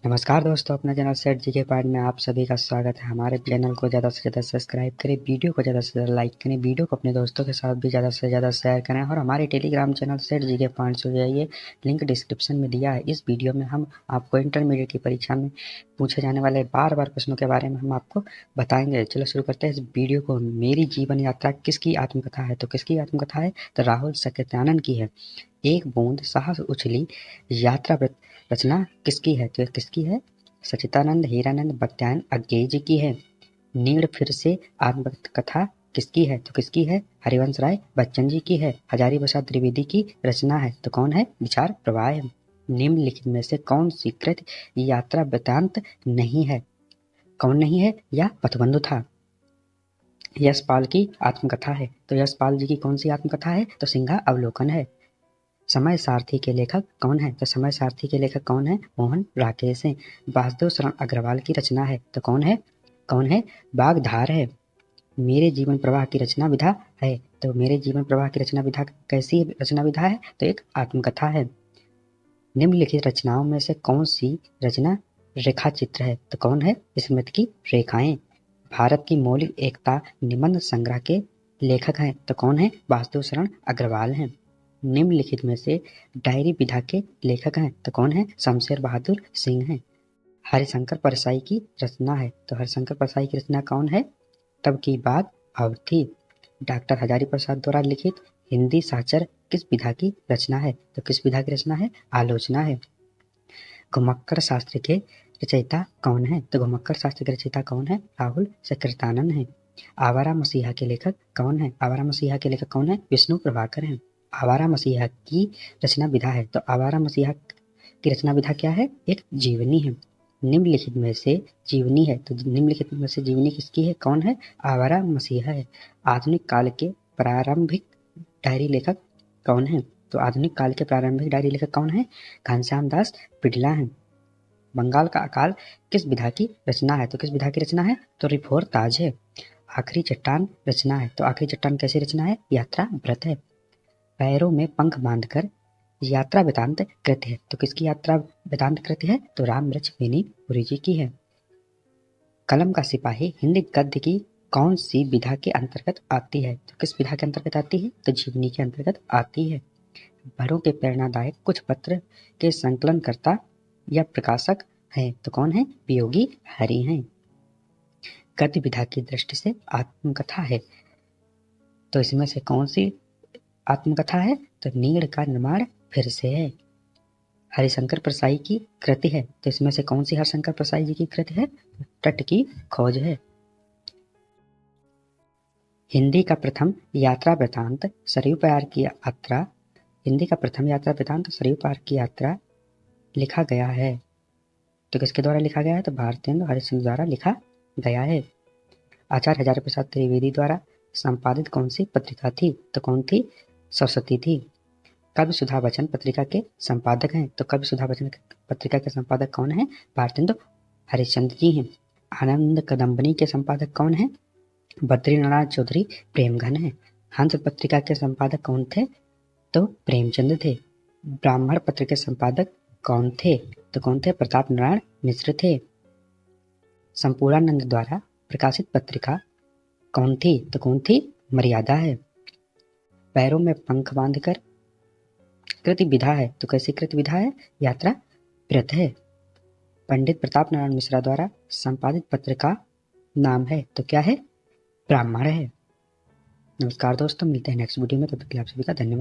नमस्कार दोस्तों, अपना चैनल सेठ जी के पार्ट में आप सभी का स्वागत है। हमारे चैनल को ज़्यादा से ज़्यादा सब्सक्राइब करें, वीडियो को ज़्यादा से ज़्यादा लाइक करें, वीडियो को अपने दोस्तों के साथ भी ज़्यादा से ज़्यादा शेयर करें और हमारे टेलीग्राम चैनल सेठ जी के पार्ट से जाइए, लिंक डिस्क्रिप्शन में दिया है। इस वीडियो में हम आपको इंटरमीडिएट की परीक्षा में पूछे जाने वाले बार प्रश्नों के बारे में हम आपको बताएंगे। चलो शुरू करते हैं इस वीडियो को। मेरी जीवन यात्रा किसकी आत्मकथा है? तो किसकी आत्मकथा है? तो राहुल सत्यनानंद की है। एक बूंद साहस उछली यात्रा रचना किसकी है? तो किसकी है? सच्चिदानंद हीरानंद बख्तियार अज्ञेय जी की है। नीड़ फिर से आत्मकथा किसकी है? तो किसकी है? हरिवंश राय बच्चन जी की है। हजारी प्रसाद त्रिवेदी की रचना है। तो कौन है? विचार प्रवाह है। निम्नलिखित में से कौन सी कृत यात्रा वृतांत नहीं है? कौन नहीं है? या पथबंधु था। यशपाल की आत्मकथा है। तो यशपाल जी की कौन सी आत्मकथा है? तो सिंघा अवलोकन है। समय सारथी के लेखक कौन है? तो समय सारथी के लेखक कौन है? मोहन राकेश हैं। वासुदेव शरण अग्रवाल की रचना है। तो कौन है? कौन है? बागधार है। मेरे जीवन प्रवाह की रचना विधा है। तो मेरे जीवन प्रवाह की रचना विधा कैसी रचना विधा है? तो एक आत्मकथा है। निम्नलिखित रचनाओं में से कौन सी रचना रेखा चित्र है? तो कौन है? स्मृति की रेखाएं। भारत की मौलिक एकता निबंध संग्रह के लेखक हैं। तो कौन है? वासुदेव शरण अग्रवाल हैं। निम्नलिखित में से डायरी विधा के लेखक हैं। तो कौन है? शमशेर बहादुर सिंह हैं। हरिशंकर परसाई की रचना है। तो हरिशंकर परसाई की रचना कौन है? तब की बात और थी। डॉक्टर हजारी प्रसाद द्वारा लिखित हिंदी साचर किस विधा की रचना है? तो किस विधा की रचना है? आलोचना है। घुमक्कर शास्त्र के रचयिता कौन है? तो घुमक्कर शास्त्र के रचयिता कौन है? राहुल सकृतानंद है। आवारा मसीहा के लेखक कौन है? आवारा मसीहा के लेखक कौन है? विष्णु प्रभाकर हैं। आवारा मसीहा की रचना विधा है। तो आवारा मसीहा की रचना विधा क्या है? एक जीवनी है। निम्नलिखित में से जीवनी है। तो निम्नलिखित में से जीवनी किसकी है? कौन है? आवारा मसीहा है। आधुनिक काल के प्रारंभिक डायरी लेखक कौन है? तो आधुनिक काल के प्रारंभिक डायरी लेखक कौन है? घनश्याम दास पिडला हैं। बंगाल का अकाल किस विधा की रचना है? तो किस विधा की रचना है? तो रिफोर ताज है। आखिरी चट्टान रचना है। तो आखिरी चट्टान कैसी रचना है? यात्रा व्रत है। पैरों में पंख बांधकर यात्रा वृतांत कृत्य है। तो किसकी यात्रा वृतांत कृत्य है? तो राम वृक्ष बेनी पुरी जी की है। कलम का सिपाही हिंदी गद्य की कौन सी विधा के अंतर्गत आती है? तो किस विधा के अंतर्गत आती है? तो जीवनी के अंतर्गत आती है। भरों के प्रेरणादायक कुछ पत्र के संकलनकर्ता या प्रकाशक हैं। तो कौन है? वियोगी हरि हैं। गद्य विधा की दृष्टि से आत्मकथा है। तो इसमें से कौन सी आत्मकथा है? तो नीड़ का निर्माण फिर से है। हरिशंकर परसाई की कृति है। तो इसमें से कौन सी हरिशंकर परसाई जी की कृति है? तट की खोज है। हिंदी का प्रथम यात्रा वृतांत सरयू पार की यात्रा हिंदी का प्रथम यात्रा वृतांत सरयू पार की यात्रा लिखा गया है। तो किसके द्वारा लिखा गया है? तो भारतेंदु हरिश्चंद्र द्वारा लिखा गया है। आचार्य हजारी प्रसाद त्रिवेदी द्वारा संपादित कौन सी पत्रिका थी? तो कौन थी? सरस्वती थी। कवि सुधा बचन पत्रिका के संपादक हैं। तो कवि सुधा बचन पत्रिका के संपादक कौन है? भारतेंदु हरिश्चंद्र जी हैं। आनंद कदम्बनी के संपादक कौन है? बद्रीनारायण चौधरी प्रेमघन है। हंस पत्रिका के संपादक कौन थे? तो प्रेमचंद थे। ब्राह्मण पत्र के संपादक कौन थे? तो कौन थे? प्रताप नारायण मिश्र थे। संपूर्णानंद द्वारा प्रकाशित पत्रिका कौन थी? तो कौन थी? मर्यादा है। पैरों में पंख बांधकर कृति विधा है। तो कैसी कृति विधा है? यात्रा व्रत है। पंडित प्रताप नारायण मिश्रा द्वारा संपादित पत्र का नाम है। तो क्या है? ब्राह्मण है। नमस्कार दोस्तों, मिलते हैं नेक्स्ट वीडियो में। तब तक के लिए आप सभी का धन्यवाद।